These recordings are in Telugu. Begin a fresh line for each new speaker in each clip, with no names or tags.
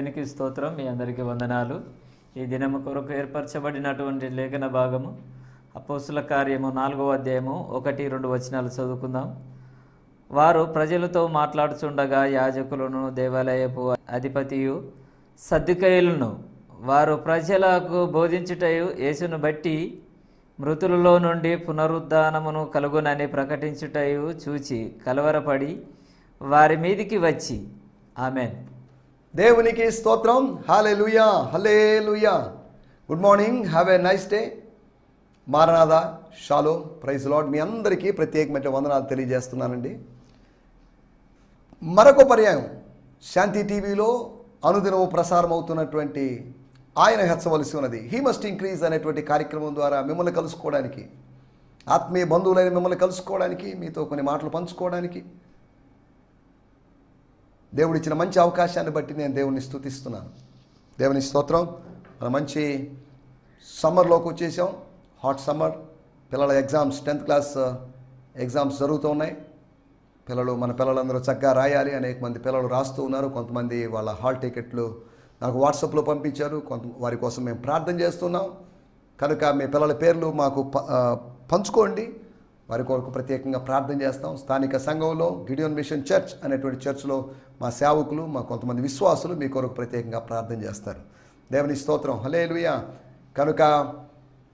దేవునికి స్తోత్రం. మీ అందరికీ వందనాలు. ఈ దినము కొరకు ఏర్పరచబడినటువంటి లేఖన భాగము అపోస్తుల కార్యము 4వ అధ్యాయము 1-2 వచనాలు చదువుకుందాం. వారు ప్రజలతో మాట్లాడుచుండగా యాజకులను దేవాలయపు అధిపతియు సద్దుకయ్యులను వారు ప్రజలకు బోధించుటయు యేసును బట్టి మృతులలో నుండి పునరుద్ధానమును కలుగునని ప్రకటించుటయు చూచి కలవరపడి వారి మీదికి వచ్చి ఆమెన్.
దేవునికి స్తోత్రం. Hallelujah, hallelujah. Good morning, have a nice day. మారనాథా, షాలోమ్, ప్రైజ్ లార్డ్. మీ అందరికీ ప్రత్యేకమైన వందనాలు తెలియజేస్తున్నానండి. మరొక పర్యాయం శాంతి టీవీలో అనుదినము ప్రసారం అవుతున్నటువంటి ఆయన హెచ్చవలసి ఉన్నది, హీ మస్ట్ ఇంక్రీజ్ అనేటువంటి కార్యక్రమం ద్వారా మిమ్మల్ని కలుసుకోవడానికి, ఆత్మీయ బంధువులైన మిమ్మల్ని కలుసుకోవడానికి, మీతో కొన్ని మాటలు పంచుకోవడానికి దేవుడిచ్చిన మంచి అవకాశాన్ని బట్టి నేను దేవుని స్తుతిస్తున్నాను. దేవుని స్తోత్రం. మన మంచి సమ్మర్లోకి వచ్చేసాం. Hot summer. పిల్లల ఎగ్జామ్స్, 10th క్లాస్ ఎగ్జామ్స్ జరుగుతూ ఉన్నాయి. మన పిల్లలందరూ చక్కగా రాయాలి. అనేక మంది పిల్లలు రాస్తూ ఉన్నారు. కొంతమంది వాళ్ళ హాల్ టికెట్లు నాకు వాట్సాప్లో పంపించారు. వారి కోసం మేము ప్రార్థన చేస్తున్నాం. కనుక మీ పిల్లల పేర్లు మాకు పంచుకోండి. వారి కొరకు ప్రత్యేకంగా ప్రార్థన చేస్తాం. స్థానిక సంఘంలో గిడియోన్ మిషన్ చర్చ్ అనేటువంటి చర్చ్లో మా సేవకులు, మా కొంతమంది విశ్వాసులు మీ కొరకు ప్రత్యేకంగా ప్రార్థన చేస్తారు. దేవుని స్తోత్రం. హల్లెలూయా. కనుక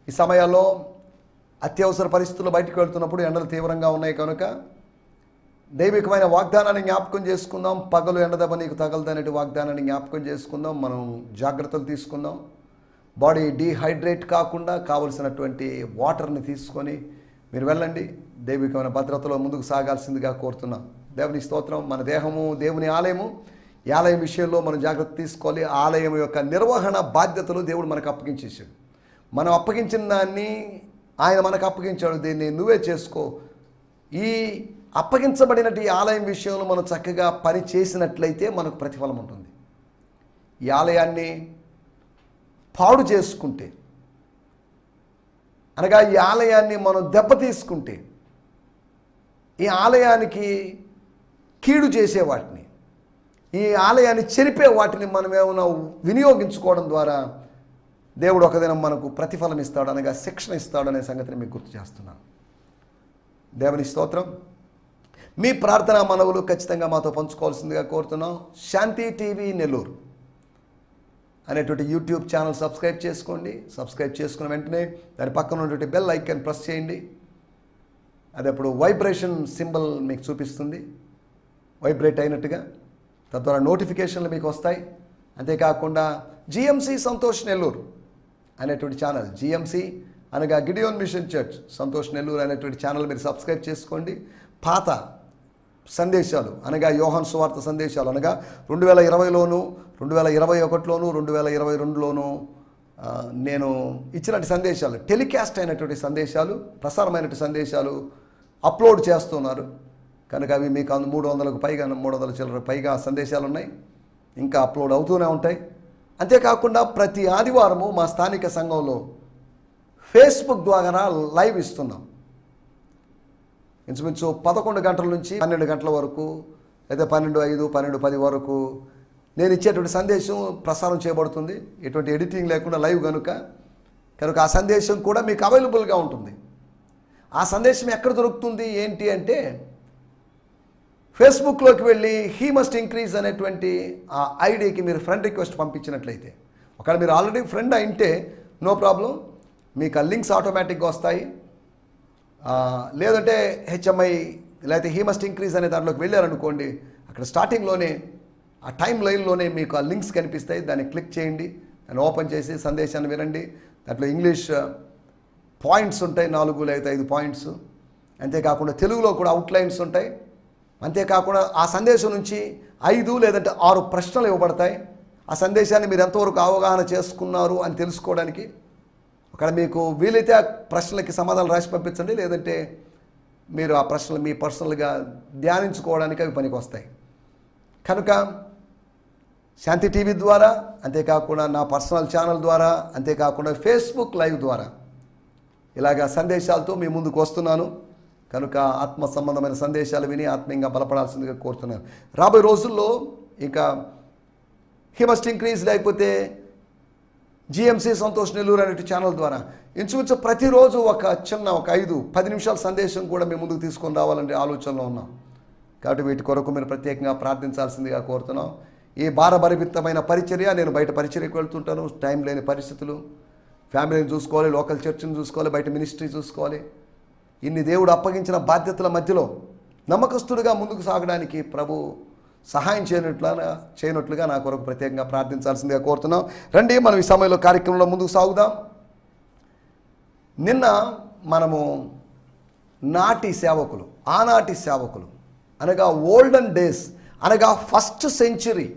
ఈ సమయాల్లో అత్యవసర పరిస్థితుల్లో బయటకు వెళ్తున్నప్పుడు ఎండలు తీవ్రంగా ఉన్నాయి కనుక దైవికమైన వాగ్దానాన్ని జ్ఞాపకం చేసుకుందాం. పగలు ఎండదెబ్బ నీకు తగలదనే వాగ్దానాన్ని జ్ఞాపకం చేసుకుందాం. మనం జాగ్రత్తలు తీసుకుందాం. బాడీ డీహైడ్రేట్ కాకుండా కావలసినటువంటి వాటర్ని తీసుకొని మీరు వెళ్ళండి. దైవికమైన భద్రతలో ముందుకు సాగాల్సిందిగా కోరుతున్నాం. దేవుని స్తోత్రం. మన దేహము దేవుని ఆలయము. ఈ ఆలయం విషయంలో మనం జాగ్రత్త తీసుకోవాలి. ఆలయం యొక్క నిర్వహణ బాధ్యతలు దేవుడు మనకు అప్పగించేశాడు. మనం అప్పగించిన దాన్ని ఆయన మనకు అప్పగించాడు. దీన్ని నువ్వే చేసుకో. ఈ అప్పగించబడినట్టు ఈ ఆలయం విషయంలో మనం చక్కగా పని చేసినట్లయితే మనకు ప్రతిఫలం ఉంటుంది. ఈ ఆలయాన్ని పాడు చేసుకుంటే, అనగా ఈ ఆలయాన్ని మనం దెబ్బతీసుకుంటే, ఈ ఆలయానికి కీడు చేసే వాటిని, ఈ ఆలయాన్ని చెరిపే వాటిని మనం ఏమైనా వినియోగించుకోవడం ద్వారా దేవుడు ఒకదినం మనకు ప్రతిఫలం ఇస్తాడు, అనగా శిక్షణ ఇస్తాడు అనే సంగతిని మీకు గుర్తు చేస్తున్నాను. దేవుని స్తోత్రం. మీ ప్రార్థనా మనవులు ఖచ్చితంగా మాతో పంచుకోవాల్సిందిగా కోరుతున్నాం. శాంతి టీవీ నెల్లూరు అనేటువంటి యూట్యూబ్ ఛానల్ సబ్స్క్రైబ్ చేసుకోండి. సబ్స్క్రైబ్ చేసుకున్న వెంటనే దాని పక్కన ఉన్నటువంటి బెల్ ఐకాన్ ప్రెస్ చేయండి. అది అప్పుడు వైబ్రేషన్ సింబల్ మీకు చూపిస్తుంది, వైబ్రేట్ అయినట్టుగా. తద్వారా నోటిఫికేషన్లు మీకు వస్తాయి. అంతేకాకుండా జిఎంసి సంతోష్ నెల్లూరు అనేటువంటి ఛానల్, జిఎంసి అనగా Gideon machine church Santosh Nellore అనేటువంటి ఛానల్ మీరు సబ్స్క్రైబ్ చేసుకోండి. పాత సందేశాలు అనగా యోహాను సువార్త సందేశాలు అనగా 2020లోను 2021లోను 2022లోను నేను ఇచ్చినటువంటి సందేశాలు, టెలికాస్ట్ అయినటువంటి సందేశాలు, ప్రసారమైనటువంటి సందేశాలు అప్లోడ్ చేస్తున్నారు. కనుక అవి మీకు 300కు పైగా 300 చిల్లర పైగా సందేశాలు ఉన్నాయి. ఇంకా అప్లోడ్ అవుతూనే ఉంటాయి. అంతేకాకుండా ప్రతి ఆదివారము మా స్థానిక సంఘంలో ఫేస్బుక్ ద్వారా లైవ్ ఇస్తున్నాం. ఇంచుమించు 11 గంటల నుంచి 12 గంటల వరకు, లేదా 12:05, 12:10 వరకు నేను ఇచ్చేటువంటి సందేశం ప్రసారం చేయబడుతుంది. ఎటువంటి ఎడిటింగ్ లేకుండా లైవ్ కనుక ఆ సందేశం కూడా మీకు అవైలబుల్గా ఉంటుంది. ఆ సందేశం ఎక్కడ దొరుకుతుంది ఏంటి అంటే, ఫేస్బుక్లోకి వెళ్ళి హీ మస్ట్ ఇంక్రీజ్ అనేటువంటి ఆ ఐడికి మీరు ఫ్రెండ్ రిక్వెస్ట్ పంపించినట్లయితే, ఒకవేళ మీరు ఆల్రెడీ ఫ్రెండ్ అయింటే నో ప్రాబ్లం, మీకు ఆ లింక్స్ ఆటోమేటిక్గా వస్తాయి. లేదంటే హెచ్ఎంఐ లేకపోతే హీ మస్ట్ ఇంక్రీజ్ అనే దాంట్లోకి వెళ్ళారనుకోండి, అక్కడ స్టార్టింగ్లోనే ఆ టైం లైన్లోనే మీకు ఆ లింక్స్ కనిపిస్తాయి. దాన్ని క్లిక్ చేయండి. దాన్ని ఓపెన్ చేసి సందేశాన్ని వినండి. దాంట్లో ఇంగ్లీష్ పాయింట్స్ ఉంటాయి, 4 లేదా 5 పాయింట్స్. అంతేకాకుండా తెలుగులో కూడా అవుట్లైన్స్ ఉంటాయి. అంతేకాకుండా ఆ సందేశం నుంచి 5 లేదంటే 6 ప్రశ్నలు ఇవ్వబడతాయి. ఆ సందేశాన్ని మీరు ఎంతవరకు అవగాహన చేసుకున్నారు అని తెలుసుకోవడానికి. అక్కడ మీకు వీలైతే ఆ ప్రశ్నలకి సమాధానం రాసి పంపించండి. లేదంటే మీరు ఆ ప్రశ్నలు మీ పర్సనల్గా ధ్యానించుకోవడానికి అవి పనికి వస్తాయి. కనుక శాంతి టీవీ ద్వారా, అంతేకాకుండా నా పర్సనల్ ఛానల్ ద్వారా, అంతేకాకుండా ఫేస్బుక్ లైవ్ ద్వారా ఇలాగా సందేశాలతో మీ ముందుకు వస్తున్నాను. కనుక ఆత్మ సంబంధమైన సందేశాలు విని ఆత్మీయంగా బలపడాల్సిందిగా కోరుతున్నాను. రాబోయే రోజుల్లో ఇంకా హీ మస్ట్ ఇంక్రీజ్, లేకపోతే జిఎంసి సంతోష్ నెల్లూరు అనే ఛానల్ ద్వారా ఇంచుమించు ప్రతిరోజు ఒక 5-10 నిమిషాల సందేశం కూడా మేము ముందుకు తీసుకొని రావాలనే ఆలోచనలో ఉన్నాం. కాబట్టి వీటి కొరకు మీరు ప్రత్యేకంగా ప్రార్థించాల్సిందిగా కోరుతున్నాం. ఈ భారభరితమైన పరిచర్య, నేను బయట పరిచర్యకు వెళ్తుంటాను, టైం లేని పరిస్థితులు, ఫ్యామిలీని చూసుకోవాలి, లోకల్ చర్చిని చూసుకోవాలి, బయట మినిస్ట్రీ చూసుకోవాలి. ఇన్ని దేవుడు అప్పగించిన బాధ్యతల మధ్యలో నమ్మకస్తుడిగా ముందుకు సాగడానికి ప్రభు సహాయం చేయనట్లుగా నా కొరకు ప్రత్యేకంగా ప్రార్థించాల్సిందిగా కోరుతున్నాం. రండి మనం ఈ సమయంలో కార్యక్రమంలో ముందుకు సాగుదాం. నిన్న మనము ఆనాటి సేవకులు అనగా ఓల్డెన్ డేస్, అనగా ఫస్ట్ సెంచురీ,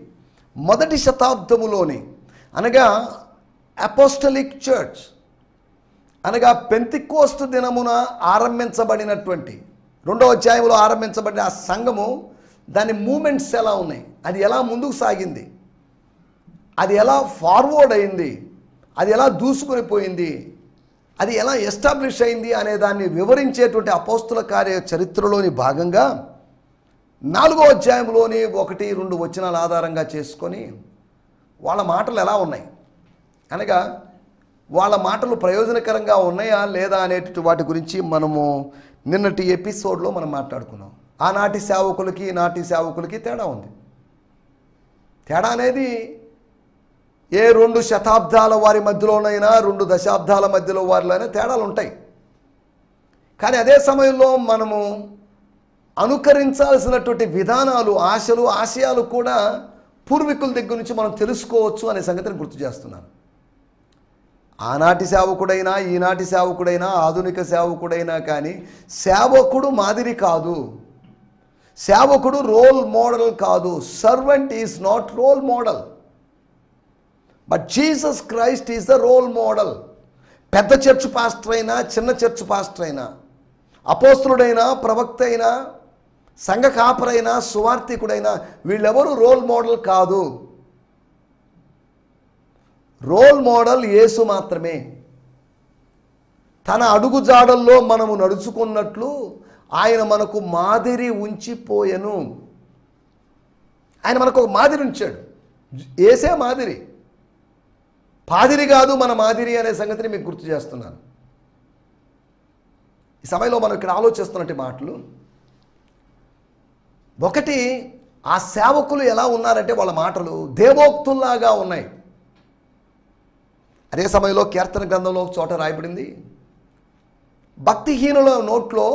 మొదటి శతాబ్దములోని, అనగా అపోస్టలిక్ చర్చ్, అనగా పెంతెకోస్తు దినమున ఆరంభించబడినటువంటి 2వ అధ్యాయంలో ఆరంభించబడిన ఆ సంఘము, దాని మూమెంట్స్ ఎలా ఉన్నాయి, అది ఎలా ముందుకు సాగింది, అది ఎలా ఫార్వర్డ్ అయింది, అది ఎలా దూసుకొని పోయింది, అది ఎలా ఎస్టాబ్లిష్ అయింది అనే దాన్ని వివరించేటువంటి అపోస్తుల కార్య చరిత్రలోని భాగంగా 4వ అధ్యాయంలోని 1-2 వచనాల ఆధారంగా చేసుకొని వాళ్ళ మాటలు ఎలా ఉన్నాయి, అనగా వాళ్ళ మాటలు ప్రయోజనకరంగా ఉన్నాయా లేదా అనేటువంటి వాటి గురించి మనము నిన్నటి ఎపిసోడ్లో మనం మాట్లాడుకున్నాం. ఆనాటి సేవకులకి ఈనాటి సేవకులకి తేడా ఉంది. తేడా అనేది ఏ 2 శతాబ్దాల వారి మధ్యలోనైనా 2 దశాబ్దాల మధ్యలో వారిలోనైనా తేడాలు ఉంటాయి. కానీ అదే సమయంలో మనము అనుకరించాల్సినటువంటి విధానాలు, ఆశయాలు కూడా పూర్వీకుల దగ్గర నుంచి మనం తెలుసుకోవచ్చు అనే సంగతిని గుర్తు చేస్తున్నాను. ఆనాటి సేవకుడైనా ఈనాటి సేవకుడైనా ఆధునిక సేవకుడైనా కానీ సేవకుడు మాదిరి కాదు, సేవకుడు రోల్ మోడల్ కాదు. Servant is not role model, but Jesus Christ is the role model. పెద్ద చర్చ్ పాస్టర్ అయినా, చిన్న చర్చ్ పాస్టర్ అయినా, అపోస్తలుడైనా, ప్రవక్త అయినా, సంఘ కాపరైనా, సువార్థికుడైనా, వీళ్ళెవరూ రోల్ మోడల్ కాదు. రోల్ మోడల్ యేసు మాత్రమే. తన అడుగుజాడల్లో మనము నడుచుకున్నట్లు ఆయన మనకు మాదిరి ఉంచిపోయెను. ఆయన మనకు ఒక మాదిరి ఉంచాడు. యేసే మాదిరి, పాదిరి కాదు మన మాదిరి అనే సంగతిని మీకు గుర్తు చేస్తున్నాను. ఈ సమయంలో మనం ఇక్కడ ఆలోచిస్తున్నట్టు మాటలు, ఒకటి, ఆ సేవకులు ఎలా ఉన్నారంటే వాళ్ళ మాటలు దేవోక్తుల్లాగా ఉన్నాయి. అదే సమయంలో కీర్తన గ్రంథంలో ఒక చోట రాయబడింది, భక్తిహీనుల నోట్లో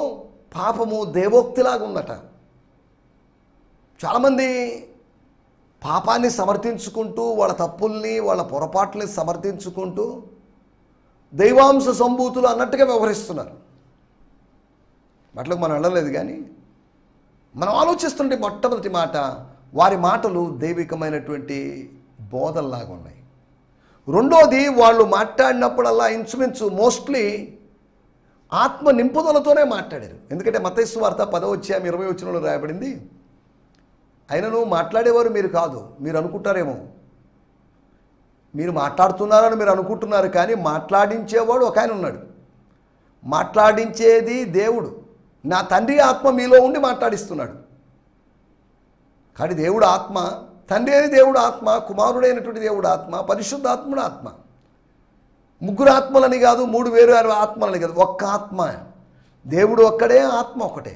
పాపము దేవోక్తిలాగా ఉందట. చాలామంది పాపాన్ని సమర్థించుకుంటూ, వాళ్ళ తప్పుల్ని, వాళ్ళ పొరపాట్లని సమర్థించుకుంటూ దైవాంశ సంభూతులు అన్నట్టుగా వ్యవహరిస్తున్నారు. వాటిలోకి మనం వెళ్ళలేదు. కానీ మనం ఆలోచిస్తుంటే మొట్టమొదటి మాట, వారి మాటలు దైవికమైనటువంటి బోధల్లాగా ఉన్నాయి. రెండోది, వాళ్ళు మాట్లాడినప్పుడల్లా ఇంచుమించు మోస్ట్లీ ఆత్మ నింపుదలతోనే మాట్లాడారు. ఎందుకంటే మత్తయి సువార్త 10వ అధ్యాయం 20వ వచనంలో రాయబడింది, అయినను మాట్లాడేవారు మీరు కాదు. మీరు అనుకుంటారేమో, మీరు మాట్లాడుతున్నారని మీరు అనుకుంటున్నారు, కానీ మాట్లాడించేవాడు ఒక ఆయన ఉన్నాడు. మాట్లాడించేది దేవుడు. నా తండ్రి ఆత్మ మీలో ఉండి మాట్లాడిస్తున్నాడు. కానీ దేవుడు ఆత్మ, తండ్రి అయిన దేవుడు ఆత్మ, కుమారుడైనటువంటి దేవుడు ఆత్మ, పరిశుద్ధాత్ముడు ఆత్మ. 3 ఆత్మలని కాదు, 3 వేరు ఆత్మలని కాదు, ఒక్క ఆత్మ. దేవుడు ఒక్కడే, ఆత్మ ఒకటే.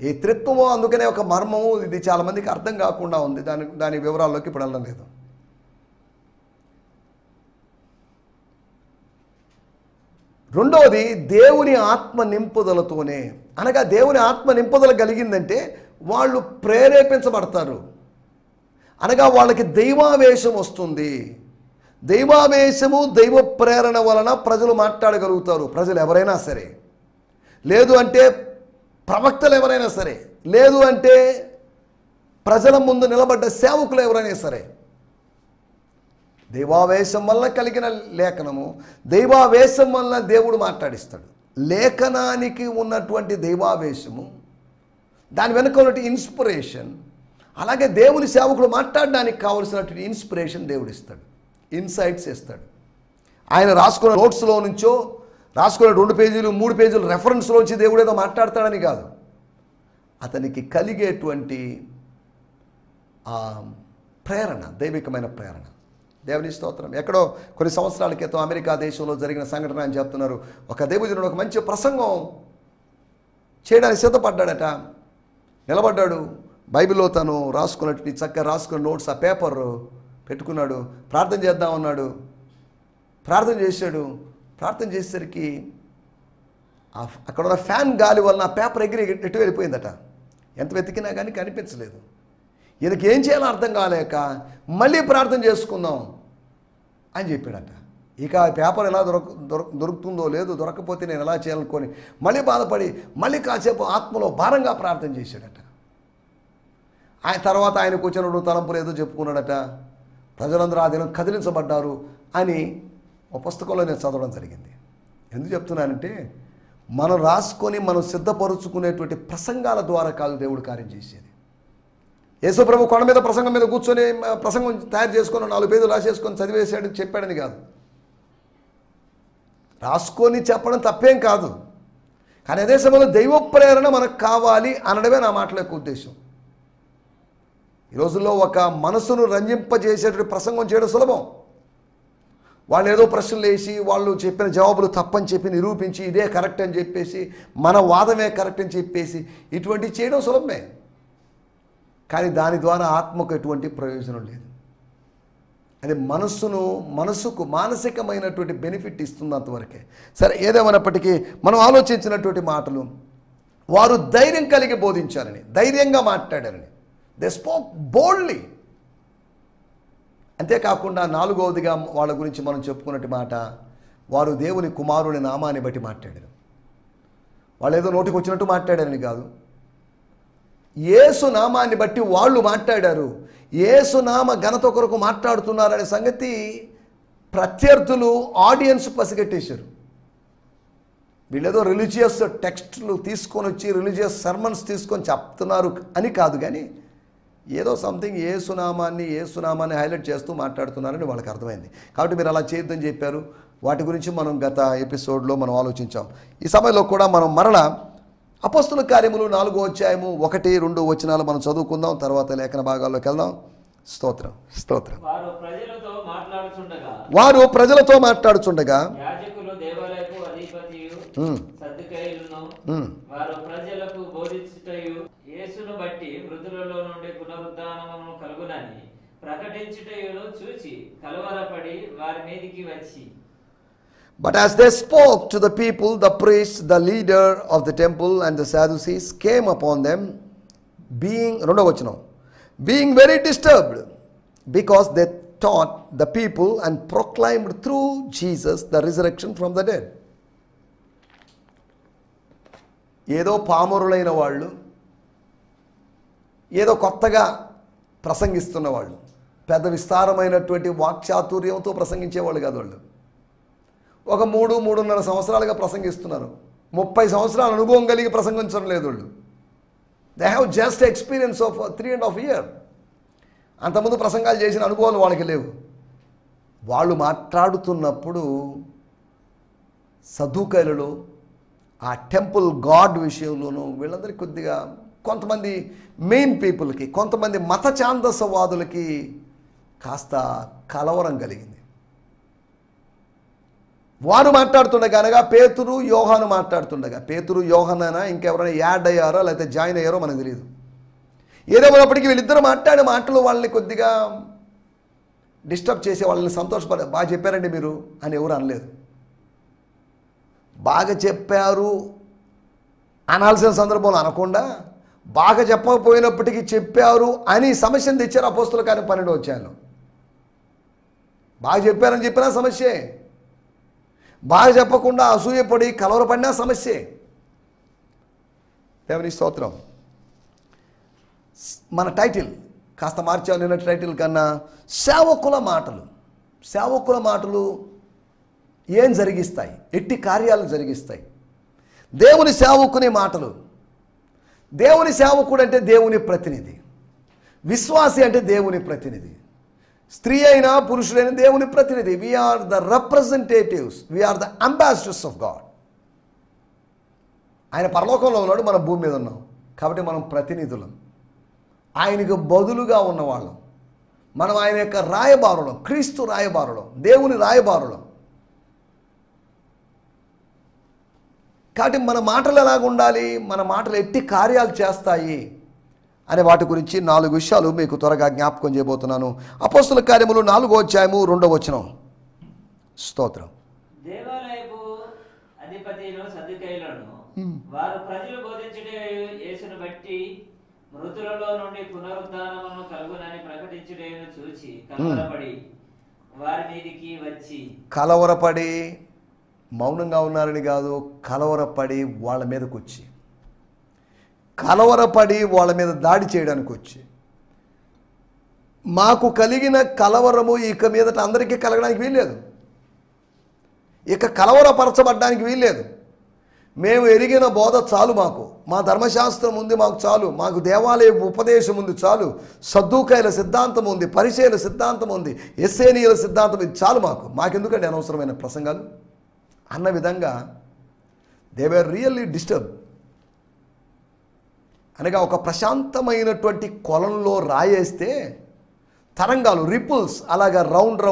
ఈ త్రిత్వము అందుకనే ఒక మర్మము. ఇది చాలామందికి అర్థం కాకుండా ఉంది. దాని వివరాల్లోకి ఇప్పుడు వెళ్ళడం లేదు. రెండవది, దేవుని ఆత్మ నింపుదలతోనే, అనగా దేవుని ఆత్మ నింపుదల కలిగిందంటే వాళ్ళు ప్రేరేపించబడతారు, అనగా వాళ్ళకి దైవావేశం వస్తుంది. దైవావేశము, దైవ ప్రేరణ వలన ప్రజలు మాట్లాడగలుగుతారు. ప్రజలు ఎవరైనా సరే, లేదు అంటే ప్రవక్తలు ఎవరైనా సరే, లేదు అంటే ప్రజల ముందు నిలబడ్డ సేవకులు ఎవరైనా సరే, దైవావేశం వల్ల కలిగిన లేఖనము, దైవావేశం వల్ల దేవుడు మాట్లాడిస్తాడు. లేఖనానికి ఉన్నటువంటి దైవావేశము, దాని వెనుక ఉన్నటువంటి ఇన్స్పిరేషన్, అలాగే దేవుని సేవకులు మాట్లాడడానికి కావలసినటువంటి ఇన్స్పిరేషన్ దేవుడు ఇస్తాడు, ఇన్సైట్స్ ఇస్తాడు. ఆయన రాసుకున్న నోట్స్లో నుంచో, రాసుకున్న 2 పేజీలు 3 పేజీలు రెఫరెన్స్లోంచి దేవుడు ఏదో మాట్లాడతాడని కాదు. అతనికి కలిగేటువంటి ప్రేరణ, దైవికమైన ప్రేరణ. దేవుని స్తోత్రం. ఎక్కడో కొన్ని సంవత్సరాల క్రితం అమెరికా దేశంలో జరిగిన సంఘటన అని చెప్తున్నారు. ఒక దైవజనుడు ఒక మంచి ప్రసంగం చేయడానికి సిద్ధపడ్డాడట. నిలబడ్డాడు, బైబిల్లో తను రాసుకున్నట్టు చక్కగా రాసుకున్న నోట్స్ ఆ పేపర్ పెట్టుకున్నాడు. ప్రార్థన చేద్దాం అన్నాడు. ప్రార్థన చేశాడు. ప్రార్థన చేసేసరికి అక్కడ ఉన్న ఫ్యాన్ గాలి వలన ఆ పేపర్ ఎగిరి ఎటు వెళ్ళిపోయిందట. ఎంత వెతికినా కానీ కనిపించలేదు. ఈయనకి ఏం చేయాలో అర్థం కాలేక మళ్ళీ ప్రార్థన చేసుకుందాం అని చెప్పాడట. ఇక ఆ పేపర్ ఎలా దొరుకుతుందో లేదు, దొరకపోతే నేను ఎలా చేయాలనుకొని మళ్ళీ బాధపడి మళ్ళీ కాసేపు ఆత్మలో భారంగా ప్రార్థన చేశాడట. ఆయన తర్వాత ఆయన కూర్చొని తలంపులు ఏదో చెప్పుకున్నాడట. ప్రజలందరూ ఆ దినం కదిలించబడ్డారు అని ఒక పుస్తకంలో నేను చదవడం జరిగింది. ఎందుకు చెప్తున్నానంటే, మనం రాసుకొని మనం సిద్ధపరుచుకునేటువంటి ప్రసంగాల ద్వారా కాదు దేవుడు కార్యం చేసేది. యేసుప్రభు కొండ మీద ప్రసంగం మీద కూర్చొని ప్రసంగం తయారు చేసుకొని 4 పేజీలు రాసేసుకొని చదివేశాడు చెప్పాడని కాదు. రాసుకొని చెప్పడం తప్పేం కాదు, కానీ అదే సమయంలో దైవ ప్రేరణ మనకు కావాలి అనడమే నా మాటల యొక్క ఉద్దేశం. ఈ రోజుల్లో ఒక మనసును రంజింపజేసేటువంటి ప్రసంగం చేయడం సులభం. వాళ్ళు ఏదో ప్రశ్నలు వేసి వాళ్ళు చెప్పిన జవాబులు తప్పని చెప్పి నిరూపించి ఇదే కరెక్ట్ అని చెప్పేసి మన వాదమే కరెక్ట్ అని చెప్పేసి ఇటువంటివి చేయడం సులభమే, కానీ దాని ద్వారా ఆత్మకు ఎటువంటి ప్రయోజనం లేదు. అది మనసుకు మానసికమైనటువంటి బెనిఫిట్ ఇస్తుంది అంతవరకే. సరే, ఏదేమైనప్పటికీ మనం ఆలోచించినటువంటి మాటలు వారు ధైర్యం కలిగి బోధించారని, ధైర్యంగా మాట్లాడారని. They spoke boldly. అంతేకాకుండా 4వదిగా వాళ్ళ గురించి మనం చెప్పుకున్నట్టు మాట, వారు దేవుని కుమారుని నామాన్ని బట్టి మాట్లాడారు. వాళ్ళు ఏదో నోటికి వచ్చినట్టు మాట్లాడారని కాదు, యేసు నామాన్ని బట్టి వాళ్ళు మాట్లాడారు. యేసు నామ ఘనత కొరకు మాట్లాడుతున్నారనే సంగతి ప్రత్యర్థులు ఆడియన్స్ పసిగట్టేశారు. వీళ్ళేదో రిలీజియస్ టెక్స్ట్లు తీసుకొని వచ్చి రిలీజియస్ సర్మన్స్ తీసుకొని చెప్తున్నారు అని కాదు, కానీ ఏదో సంథింగ్ ఏసునామాన్ని హైలైట్ చేస్తూ మాట్లాడుతున్నారని వాళ్ళకి అర్థమైంది. కాబట్టి మీరు అలా చేయొద్దని చెప్పారు. వాటి గురించి మనం గత ఎపిసోడ్లో మనం ఆలోచించాం. ఈ సమయంలో కూడా మనం మరలా అపోస్తుల కార్యములు 4వ అధ్యాయము 1-2 వచనాలు మనం చదువుకుందాం. తర్వాత లేఖన భాగాల్లోకి వెళ్దాం. స్తోత్రం స్తోత్రం. వారు ప్రజలతో మాట్లాడుచుండగా
యాజకులు దేవాలయపు అధిపతియు సద్దుకయ్యులను వారు ప్రజలకు బోధించుటయు యేసును బట్టి మృతులలో నుండి పునరుద్ధానమును కలుగునని ప్రకటించుటయును చూచి కలవరపడి వారి మీదికి వచ్చి.
But as they spoke to the people, the priests, the leader of the temple and the Sadducees came upon them, being very disturbed, because they taught the people and proclaimed through Jesus the resurrection from the dead. ఏదో పామరులైన వాళ్ళు, ఏదో కొత్తగా ప్రసంగిస్తున్న వాళ్ళు, పెద్ద విస్తారమైనటువంటి వాక్చాతుర్యంతో ప్రసంగించేవాళ్ళు కాదు. వాళ్ళు ఒక 3-3.5 సంవత్సరాలుగా ప్రసంగిస్తున్నారు. 30 సంవత్సరాల అనుభవం కలిగి ప్రసంగించడం లేదు వాళ్ళు. They have just experience of 3.5 years. అంతకుముందు ప్రసంగాలు చేసిన అనుభవాలు వాళ్ళకి లేవు. వాళ్ళు మాట్లాడుతున్నప్పుడు సదుకాయలలో ఆ టెంపుల్ గాడ్ విషయంలోనూ వీళ్ళందరికీ కొద్దిగా కొంతమంది మెయిన్ పీపుల్కి, కొంతమంది మత ఛాందసవాదులకి కాస్త కలవరం కలిగింది. వారు మాట్లాడుతుండగా, అనగా పేతురు యోహాను మాట్లాడుతుండగా, పేతురు యోహానైనా ఇంకెవరైనా యాడ్ అయ్యారో లేకపోతే జాయిన్ అయ్యారో మనకు తెలియదు. ఏదేమైనప్పటికీ వీళ్ళిద్దరు మాట్లాడే మాటలు వాళ్ళని కొద్దిగా డిస్టర్బ్ చేసే, వాళ్ళని సంతోషపడ, బాగా చెప్పారండి మీరు అని ఎవరు అనలేదు. బాగా చెప్పారు అనాల్సిన సందర్భంలో అనకుండా, బాగా చెప్పకపోయినప్పటికీ చెప్పారు అని సమస్యను తెచ్చారు అపోస్తుల కార్యం 12వ అధ్యాయంలో. బాగా చెప్పారని చెప్పినా సమస్యే, బాగా చెప్పకుండా అసూయపడి కలవరపడినా సమస్యే. దేవుని స్తోత్రం. మన టైటిల్ కాస్త మార్చాం నిన్న టైటిల్ కన్నా. సేవకుల మాటలు ఏం జరిగిస్తాయి, ఎట్టి కార్యాలు జరిగిస్తాయి. దేవుని సేవకుని మాటలు. దేవుని సేవకుడు అంటే దేవుని ప్రతినిధి, విశ్వాసి అంటే దేవుని ప్రతినిధి, స్త్రీ అయినా పురుషుడైన దేవుని ప్రతినిధి. We are the representatives, we are the ambassadors of God. ఆయన పరలోకంలో ఉన్నాడు, మనం భూమి మీద ఉన్నాం, కాబట్టి మనం ప్రతినిధులం, ఆయనకు బదులుగా ఉన్నవాళ్ళం. మనం ఆయన యొక్క రాయబారులం, క్రీస్తు రాయబారులం, దేవుని రాయబారులం. కాబట్టి మన మాటలు ఎలాగ ఉండాలి, మన మాటలు ఎట్టి కార్యాలు చేస్తాయి అనే వాటి గురించి 4 విషయాలు మీకు త్వరగా జ్ఞాపకం చేయబోతున్నాను. అపోస్తుల కార్యములు 4వ అధ్యాయము 2వ వచనం. స్తోత్రం.
దేవాలయపు అధిపతిను సద్దుకైలను వారు ప్రజలు బోధించుట యేసును బట్టి మృతులలో నుండి పునరుద్ధానమును కలుగునని ప్రకటించుటను చూచి కలవరపడి వారి మీదికి వచ్చి,
కలవరపడి మౌనంగా ఉన్నారని కాదు, కలవరపడి వాళ్ళ మీదకి వచ్చి, కలవరపడి వాళ్ళ మీద దాడి చేయడానికి వచ్చి, మాకు కలిగిన కలవరము ఇక మీదట అందరికీ కలగడానికి వీల్లేదు, ఇక కలవరపరచబడ్డానికి వీల్లేదు. మేము ఎరిగిన బోధ చాలు, మాకు మా ధర్మశాస్త్రం ఉంది, మాకు చాలు, మాకు దేవాలయ ఉపదేశం ఉంది చాలు, సద్దూకాయల సిద్ధాంతం ఉంది, పరిచయల సిద్ధాంతం ఉంది, ఎస్సేనీయుల సిద్ధాంతం ఇది చాలు, మాకెందుకండి అనవసరమైన ప్రసంగాలు అన్న విధంగా దే వర్ రియల్లీ డిస్టర్బ్. అనగా ఒక ప్రశాంతమైనటువంటి కొలంలో రాయేస్తే తరంగాలు, రిపుల్స్ అలాగా రౌండ్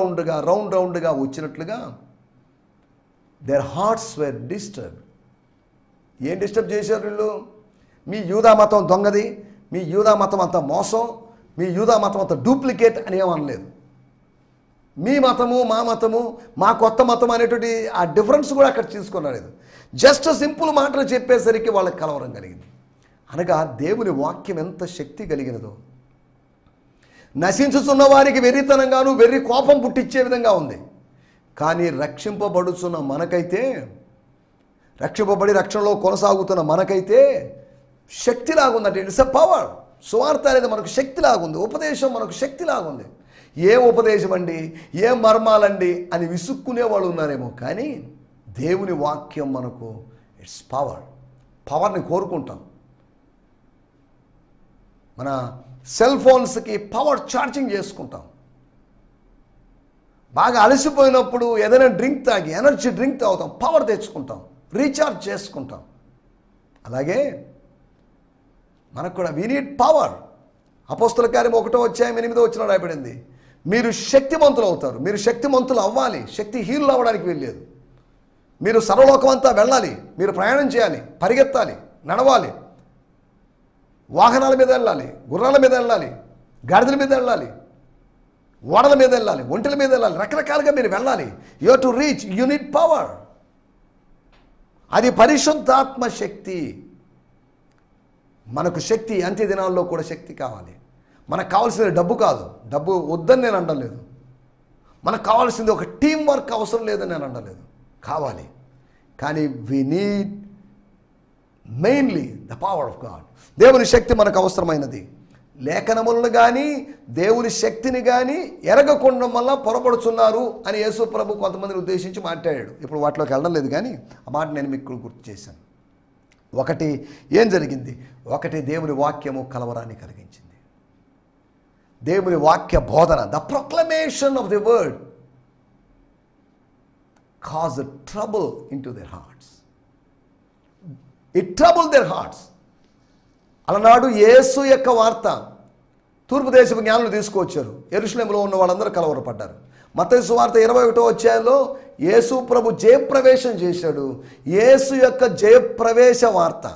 రౌండ్గా వచ్చినట్లుగా దేర్ హార్ట్స్ వేర్ డిస్టర్బ్. ఏం డిస్టర్బ్ చేశారు వీళ్ళు? మీ యూదా మతం దొంగది, మీ యూదా మతం అంత మోసం, మీ యూదా మతం అంత డూప్లికేట్ అని ఏమనలేదు. మీ మతము మా మతము మా కొత్త మతం అనేటువంటి ఆ డిఫరెన్స్ కూడా అక్కడ తీసుకున్నాడు. జస్ట్ సింపుల్ మాటలు చెప్పేసరికి వాళ్ళకి కలవరం కలిగింది. అనగా దేవుని వాక్యం ఎంత శక్తి కలిగినదో, నశించుతున్న వారికి వెర్రితనంగాను వెర్రి కోపం పుట్టించే విధంగా ఉంది. కానీ రక్షింపబడుతున్న మనకైతే, రక్షింపబడి రక్షణలో కొనసాగుతున్న మనకైతే శక్తిలాగుందంటే ఇట్స్ ఎ పవర్. సువార్త అనేది మనకు శక్తిలాగుంది, ఉపదేశం మనకు శక్తిలాగుంది. ఏం ఉపదేశం అండి, ఏం మర్మాలండి అని విసుక్కునే వాళ్ళు ఉన్నారేమో, కానీ దేవుని వాక్యం మనకు ఇట్స్ పవర్. పవర్ని కోరుకుంటాం. మన సెల్ ఫోన్స్కి పవర్ ఛార్జింగ్ చేసుకుంటాం. బాగా అలసిపోయినప్పుడు ఏదైనా డ్రింక్ తాగి ఎనర్జీ డ్రింక్ తాగుతాం, పవర్ తెచ్చుకుంటాం, రీఛార్జ్ చేసుకుంటాం. అలాగే మనకు కూడా వీ నీడ్ పవర్. అపోస్తుల కార్యం 1వ అధ్యాయం 8వ వచనం రాయబడింది, మీరు శక్తిమంతులు అవుతారు. మీరు శక్తిమంతులు అవ్వాలి, శక్తిహీనులు అవ్వడానికి వీల్లేదు. మీరు సర్వలోకం అంతా వెళ్ళాలి, మీరు ప్రయాణం చేయాలి, పరిగెత్తాలి, నడవాలి, వాహనాల మీద వెళ్ళాలి, గుర్రాల మీద వెళ్ళాలి, గాడిదల మీద వెళ్ళాలి, ఓడల మీద వెళ్ళాలి, ఒంటెల మీద వెళ్ళాలి, రకరకాలుగా మీరు వెళ్ళాలి. You have to reach, you need power. అది పరిశుద్ధాత్మ శక్తి. మనకు శక్తి అంత్య దినాల్లో కూడా శక్తి కావాలి. మనకు కావాల్సింది డబ్బు కాదు, డబ్బు వద్దని నేను అనలేదు. మనకు కావాల్సింది ఒక టీం వర్క్ అవసరం లేదని నేను అనలేదు, కావాలి. కానీ we need mainly the power of God. దేవుని శక్తి మనకు అవసరమైనది. లేఖనములను కానీ దేవుని శక్తిని కానీ ఎరగకుండా వల్ల పొరపడుతున్నారు అని యేసు ప్రభు కొంతమందిని ఉద్దేశించి మాట్లాడాడు. ఇప్పుడు వాటిలోకి వెళ్ళడం లేదు, కానీ ఆ మాట నేను మీకు గుర్తు చేశాను. ఒకటి ఏం జరిగింది? ఒకటి దేవుని వాక్యము కలవరాన్ని కలిగించింది. దేవుని వాక్య బోధన, the proclamation of the word cause trouble in to their hearts. It trouble their hearts. అలనాడు యేసు యొక్క వార్త తూర్పు దేశపు జ్ఞానులు తీసుకువచ్చారు. యెరూషలేములో ఉన్న వాళ్ళందరూ కలవరపడ్డారు. మత్తయి సువార్త 21వ అధ్యాయంలో యేసు ప్రభు జయప్రవేశం చేశాడు. యేసు యొక్క జయప్రవేశ వార్త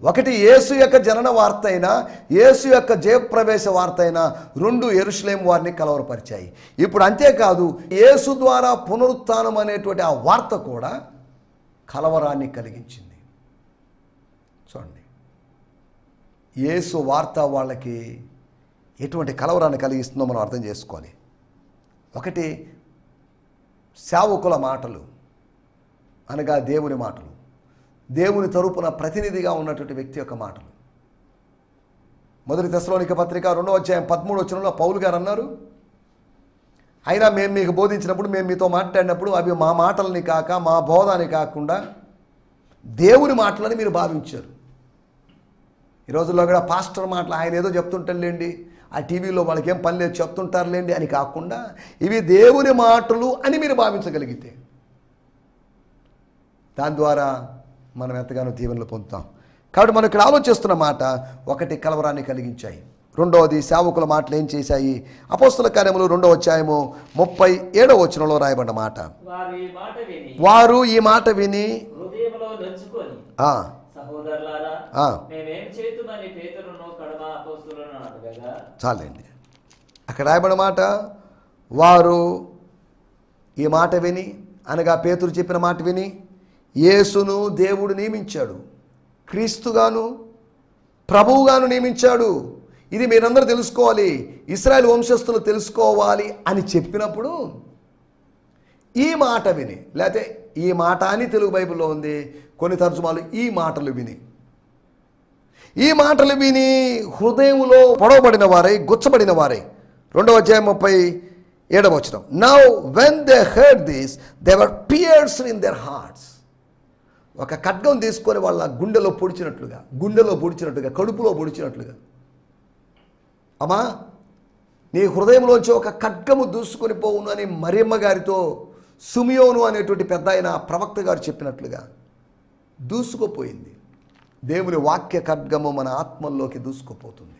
ఒకటి, యేసు యొక్క జనన వార్త అయినా యేసు యొక్క జయప్రవేశ వార్త అయినా రెండు యెరూషలేము వారిని కలవరపరిచాయి. ఇప్పుడు అంతేకాదు, యేసు ద్వారా పునరుత్థానం అనేటువంటి ఆ వార్త కూడా కలవరాన్ని కలిగించింది. చూడండి, యేసు వార్త వాళ్ళకి ఎటువంటి కలవరాన్ని కలిగిస్తుందో మనం అర్థం చేసుకోవాలి. ఒకటి, సేవకుల మాటలు అనగా దేవుని మాటలు, దేవుని తరపున ప్రతినిధిగా ఉన్నటువంటి వ్యక్తి యొక్క మాటలు. మొదటి తెస్సలోనిక పత్రిక 2వ అధ్యాయం 13వ వచనంలో పౌలు గారు అన్నారు, అయినా మేము మీకు బోధించినప్పుడు, మేము మీతో మాట్లాడినప్పుడు అవి మా మాటలని కాక మా బోధని కాకుండా దేవుని మాటలని మీరు భావించారు. ఈ రోజుల్లో కూడా పాస్టర్ మాటలు ఆయన ఏదో చెప్తుంటారులేండి, ఆ టీవీలో వాళ్ళకి ఏం పని లేదు చెప్తుంటారులేండి అని కాకుండా ఇవి దేవుని మాటలు అని మీరు భావించగలిగితే దాని ద్వారా మనం ఎంతగానో దీవెనలు పొందుతాం. కాబట్టి మనం ఇక్కడ ఆలోచిస్తున్న మాట, ఒకటి కలవరాన్ని కలిగించాయి. రెండవది సేవకుల మాటలు ఏం చేశాయి? అపోస్తుల కార్యములు 2వ అధ్యాయము 37వ వచనంలో రాయబడిన మాట, వారు ఈ మాట విని
హృదయంలో నంచుకొని సహోదరులారా మేమేం చేతుమని పేతురును కడమ అపోస్తలులను అడగగా.
చాలండి. అక్కడ రాయబడిన మాట, వారు ఈ మాట విని, అనగా పేతురు చెప్పిన మాట విని, యేసును దేవుడు నియమించాడు, క్రీస్తుగాను ప్రభువుగాను నియమించాడు, ఇది మీరందరూ తెలుసుకోవాలి, ఇశ్రాయేలు వంశస్థులు తెలుసుకోవాలి అని చెప్పినప్పుడు ఈ మాట విని, లేకపోతే ఈ మాట అని తెలుగు బైబిల్లో ఉంది, కొన్ని తర్జుమాలు ఈ మాటలు విని, ఈ మాటలు విని హృదయంలో పొడవబడిన వారై, గుచ్చబడిన వారై. 2వ అధ్యాయం 37వ వచనం, now when they heard this they were pierced in their hearts. ఒక ఖడ్గం తీసుకొని వాళ్ళ గుండెలో పొడిచినట్లుగా, కడుపులో పొడిచినట్లుగా. అమ్మా, నీ హృదయంలోంచి ఒక ఖడ్గము దూసుకొని పోవును అని మరియమ్మ గారితో సుమియోను అనేటువంటి పెద్ద ఆయన ప్రవక్త గారు చెప్పినట్లుగా దూసుకుపోయింది. దేవుని వాక్య ఖడ్గము మన ఆత్మల్లోకి దూసుకుపోతుంది.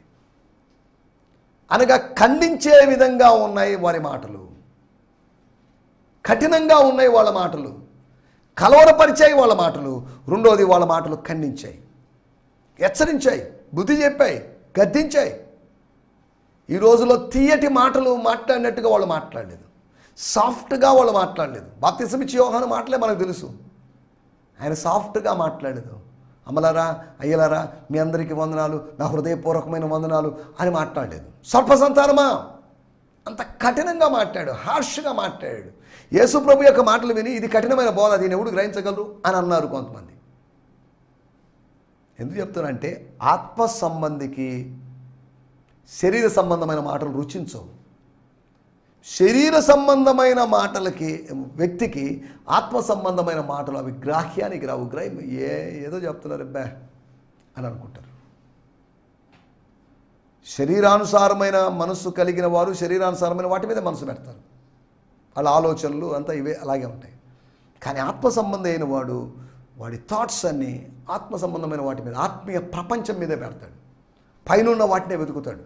అనగా ఖండించే విధంగా ఉన్నాయి వారి మాటలు, కఠినంగా ఉన్నాయి వాళ్ళ మాటలు, కలవరపరిచాయి వాళ్ళ మాటలు. రెండోది, వాళ్ళ మాటలు ఖండించాయి, హెచ్చరించాయి, బుద్ధి చెప్పాయి, గద్దించాయి. ఈ రోజులో తీయటి మాటలు మాట్లాడినట్టుగా వాళ్ళు మాట్లాడలేదు, సాఫ్ట్గా వాళ్ళు మాట్లాడలేదు. బాప్తిసం ఇచ్చే యోహాను మాటలే మనకు తెలుసు, ఆయన సాఫ్ట్గా మాట్లాడలేదు. అమ్మలారా, అయ్యలారా, మీ అందరికీ వందనాలు, నా హృదయపూర్వకమైన వందనాలు అని మాట్లాడలేదు. సర్పసంతానమా, అంత కఠినంగా మాట్లాడు, హార్ష్గా మాట్లాడాడు. యేసు ప్రభు యొక్క మాటలు విని ఇది కఠినమైన బోధ, దీన్ని ఎవడు గ్రహించగలరు అని అన్నారు కొంతమంది. ఎందుకు చెప్తానంటే, ఆత్మ సంబంధికి శరీర సంబంధమైన మాటలు రుచించవు. శరీర సంబంధమైన మాటలకి వ్యక్తికి ఆత్మ సంబంధమైన మాటలు అవి గ్రాహ్యానికి రావు. ఏదో చెప్తున్నారు అబ్బా అని అనుకుంటారు. శరీరానుసారమైన మనస్సు కలిగిన వారు శరీరానుసారమైన వాటి మీద మనసు పెడతారు, వాళ్ళ ఆలోచనలు అంతా ఇవే అలాగే ఉంటాయి. కానీ ఆత్మ సంబంధం అయిన వాడు వాడి థాట్స్ అన్నీ ఆత్మ సంబంధమైన వాటి మీద, ఆత్మీయ ప్రపంచం మీదే పెడతాడు. పైన వాటినే వెతుకుతాడు,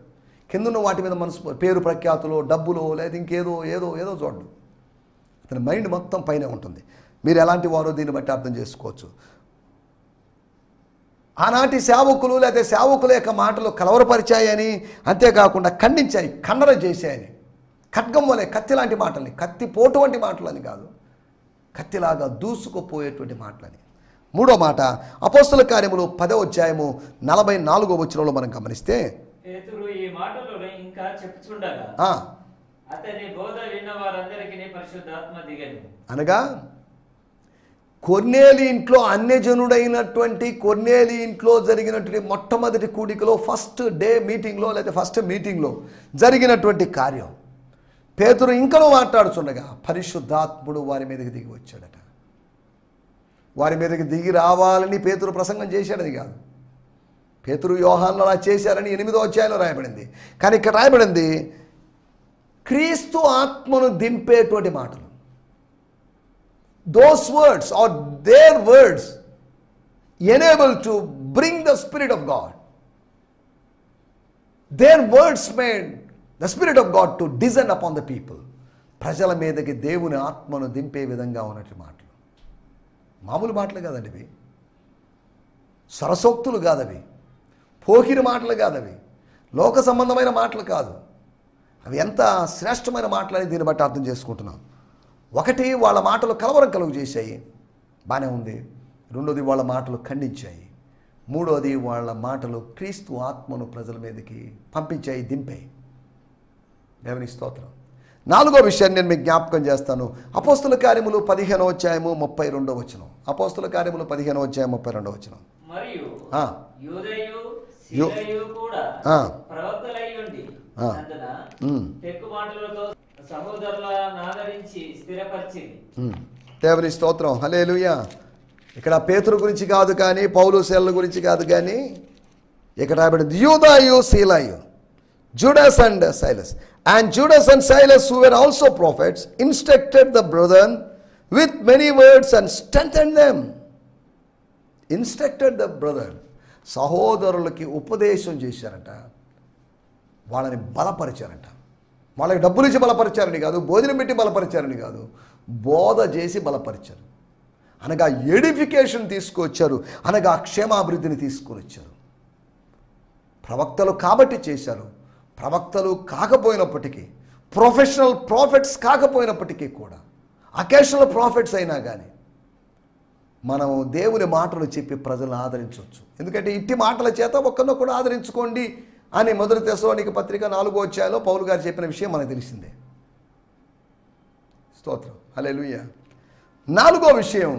కిందన్న వాటి మీద మనసు, పేరు ప్రఖ్యాతులో, డబ్బులో, లేదా ఇంకేదో ఏదో ఏదో చూడడు. అతని మైండ్ మొత్తం పైనే ఉంటుంది. మీరు ఎలాంటి వారో దీన్ని బట్టి అర్థం చేసుకోవచ్చు. ఆనాటి సేవకులు లేదా సేవకుల యొక్క మాటలు కలవరపరిచాయని, అంతేకాకుండా ఖండించాయి, ఖండన చేశాయని. ఖడ్గం వలె, కత్తి లాంటి మాటలని, కత్తి పోటు వంటి మాటలని కాదు, కత్తిలాగా దూసుకుపోయేటువంటి మాటలని. మూడో మాట, అపోస్తల కార్యములు 10వ అధ్యాయము 44వ వచనంలో మనం గమనిస్తే,
పేతురు ఈ మాటలు ఇంకా చెప్పుచుండగా అతని బోధ విన్న వారందరికీ పరిశుద్ధాత్మ దిగెను.
అనగా కొర్నేలి ఇంట్లో, అన్యజనుడైనటువంటి కొర్నేలి ఇంట్లో జరిగినటువంటి మొట్టమొదటి కూడికలో, ఫస్ట్ డే మీటింగ్లో లేదా ఫస్ట్ మీటింగ్లో జరిగినటువంటి కార్యం. పేతురు ఇంకనూ మాట్లాడుచుండగా పరిశుద్ధాత్ముడు వారి మీదకి దిగి వచ్చాడట. వారి మీదకి దిగి రావాలని పేతురు ప్రసంగం చేశాడని కాదు, పేతురు యోహాన్లు అలా చేశారని 8వ అధ్యాయంలో రాయబడింది. కానీ ఇక్కడ రాయబడింది క్రీస్తు ఆత్మను దింపేటువంటి మాటలు. Those words are their words enable to bring the spirit of God. Their words made the spirit of God to descend upon the people. ప్రజల మీదకి దేవుని ఆత్మను దింపే విధంగా ఉన్నట్టు మాటలు. మామూలు మాటలు కాదండి ఇవి, సరసోక్తులు కాదవి, పోకిరి మాటలు కాదవి, లోక సంబంధమైన మాటలు కాదు. అవి ఎంత శ్రేష్టమైన మాటలు అని దీన్ని బట్టి అర్థం చేసుకుంటున్నాం. ఒకటి, వాళ్ళ మాటలు కలవరం కలుగు చేశాయి, బాగానే ఉంది. రెండోది, వాళ్ళ మాటలు ఖండించాయి. మూడోది, వాళ్ళ మాటలు క్రీస్తు ఆత్మను ప్రజల మీదకి పంపించాయి, దింపాయి. దేవుని స్తోత్రం. నాలుగో విషయాన్ని నేను మీకు జ్ఞాపకం చేస్తాను. అపోస్తుల కార్యములు 15వ అధ్యాయము 32వ వచనం. అపోస్తుల కార్యములు 15వ అధ్యాయం 32వ వచనం.
మరియు యూదయు సీలయు కూడా ప్రవక్తలై ఉండి అందున పెక్కు మాటలతో సహోదరులను ఆదరించి స్థిరపరిచింది.
దేవుని స్తోత్రం, హల్లెలూయా. ఇక్కడ పేతురు గురించి కాదు కానీ, పౌలు శీలల గురించి కాదు కానీ, ఇక్కడ రాబడింది యూదయు సీలయు, Judas and Silas. And Judas and Silas, who were also prophets, instructed the brethren with many words and strengthened them. Instructed the brethren. సహోదరులకి ఉపదేశం చేశారట. వాళ్ళని బలపరిచారంట. వాళ్ళకి డబ్బులు ఇచ్చి బలపరిచారని కాదు, భోజనం పెట్టి బలపరిచారని కాదు, బోధ చేసి బలపరిచారు. అనగా ఎడిఫికేషన్ తీసుకొచ్చారు, అనగా క్షేమాభివృద్ధిని తీసుకొని వచ్చారు. ప్రవక్తలు కాబట్టి చేశారు. ప్రవక్తలు కాకపోయినప్పటికీ, ప్రొఫెషనల్ ప్రాఫిట్స్ కాకపోయినప్పటికీ కూడా, అకేషనల్ ప్రాఫిట్స్ అయినా కానీ మనం దేవుని మాటలు చెప్పి ప్రజలను ఆదరించవచ్చు. ఎందుకంటే ఇట్టి మాటల చేత ఒక్కరినొకరు ఆదరించుకోండి అని 1 తెస్సలోనిక పత్రిక 4వ అధ్యాయంలో పౌలు గారు చెప్పిన విషయం మనకు తెలిసిందే. స్తోత్రం, హల్లెలూయా. 4వ విషయం,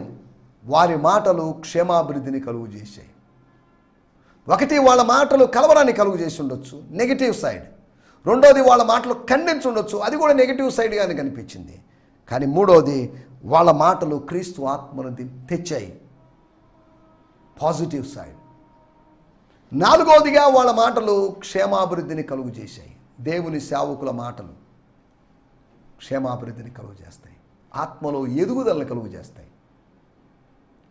వారి మాటలు క్షేమాభివృద్ధిని కలుగు చేశాయి. ఒకటి, వాళ్ళ మాటలు కలవరాన్ని కలుగు చేసి ఉండొచ్చు, నెగిటివ్ సైడ్. రెండోది, వాళ్ళ మాటలు ఖండించి ఉండొచ్చు, అది కూడా నెగిటివ్ సైడ్గానే కనిపించింది. కానీ మూడోది, వాళ్ళ మాటలు క్రీస్తు ఆత్మను తెచ్చాయి, పాజిటివ్ సైడ్. నాలుగోదిగా, వాళ్ళ మాటలు క్షేమాభివృద్ధిని కలుగు చేశాయి. దేవుని సేవకుల మాటలు క్షేమాభివృద్ధిని కలుగు చేస్తాయి, ఆత్మలో ఎదుగుదలను కలుగు చేస్తాయి.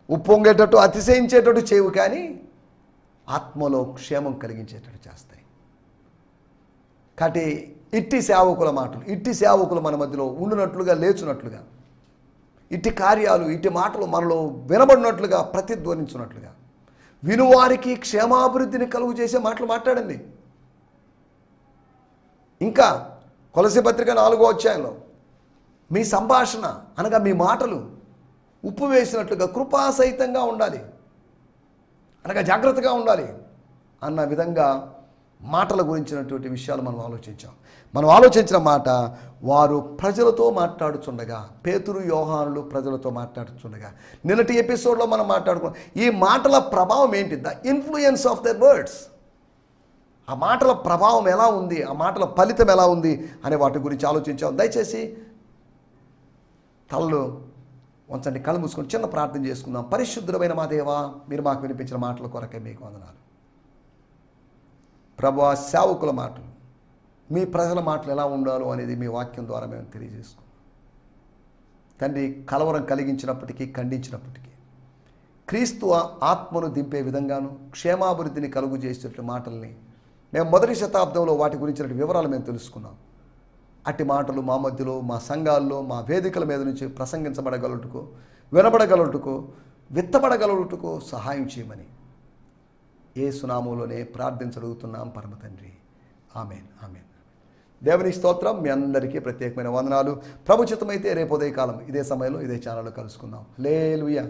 ఉప్పొంగేటట్టు అతిశయించేటట్టు చేయవు, కానీ ఆత్మలో క్షేమం కలిగించేటట్టు చేస్తాయి. కాబట్టి ఇట్టి సేవకుల మాటలు, ఇట్టి సేవకులు మన మధ్యలో ఉండునట్లుగా, లేచునట్లుగా, ఇట్టి కార్యాలు, ఇట్టి మాటలు మనలో వినబడినట్లుగా, ప్రతిధ్వనించున్నట్లుగా, వినువారికి క్షేమాభివృద్ధిని కలుగు చేసే మాటలు మాట్లాడండి. ఇంకా కొలస్సీ పత్రిక 4వ అధ్యాయంలో, మీ సంభాషణ అనగా మీ మాటలు ఉప్పు వేసినట్లుగా కృపాసహితంగా ఉండాలి, అనగా జాగ్రత్తగా ఉండాలి అన్న విధంగా మాటల గురించినటువంటి విషయాలు మనం ఆలోచించాం. మనం ఆలోచించిన మాట, వారు ప్రజలతో మాట్లాడుచుండగా, పేతురు యోహానులు ప్రజలతో మాట్లాడుచుండగా, నిన్నటి ఎపిసోడ్లో మనం మాట్లాడుకున్నాం. ఈ మాటల ప్రభావం ఏంటి? The influence of their words. ఆ మాటల ప్రభావం ఎలా ఉంది, ఆ మాటల ఫలితం ఎలా ఉంది అనే వాటి గురించి ఆలోచించాం. దయచేసి తలలు వంచండి, కళ్ళు మూసుకొని చిన్న ప్రార్థన చేసుకుందాం. పరిశుద్ధమైన మా దేవా, మీరు మాకు వినిపించిన మాటల కొరకే మీకు వందనాలు. ప్రభువా, సేవకుల మాటలు, మీ ప్రజల మాటలు ఎలా ఉండాలో అనేది మీ వాక్యం ద్వారా మేము తెలియజేసుకున్నాం. తండ్రి, కలవరం కలిగించినప్పటికీ, ఖండించినప్పటికీ, క్రీస్తు ఆత్మను దింపే విధంగాను, క్షేమాభివృద్ధిని కలుగు చేసేటువంటి మాటల్ని మేము 1వ శతాబ్దంలో వాటి గురించిన వివరాలు మేము తెలుసుకున్నాం. అట్టి మాటలు మా మధ్యలో, మా సంఘాల్లో, మా వేదికల మీద నుంచి ప్రసంగించబడగలుగుటకు, వినబడగలుగుటకు, విత్తబడగలుగుటకు సహాయం చేయమని యేసు నామములోనే ప్రార్థించగలుగుతున్నాం పరమ తండ్రి. ఆమేన్, ఆమేన్. దేవుని స్తోత్రం. మీ అందరికీ ప్రత్యేకమైన వందనాలు. ప్రభు చిత్తమైతే రేపు ఉదయకాలం ఇదే సమయంలో ఇదే ఛానల్లో కలుసుకుందాం. హల్లెలూయా.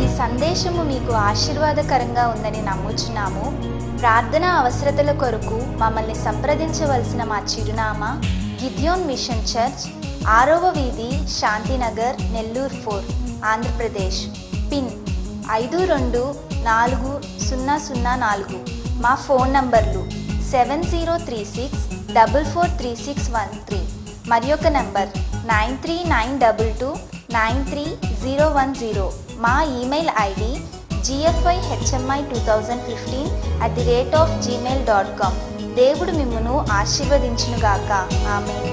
ఈ సందేశము మీకు ఆశీర్వాదకరంగా ఉందని నమ్ముచున్నాము. ప్రార్థన అవసరతల కొరకు మమ్మల్ని సంప్రదించవలసిన మా చిరునామా గిద్యోన్ మిషన్ చర్చ్, 6వ వీధి, శాంతినగర్, నెల్లూరు 4, ఆంధ్రప్రదేశ్. పిన్ 524004. మా ఫోన్ నంబర్లు 7036443613 మరి ఒక నంబర్ 9392293010. మా ఈమెయిల్ ఐడి gfihmi2015@gmail.com. దేవుడు మిమ్మును ఆశీర్వదించునుగాక. ఆమేన్.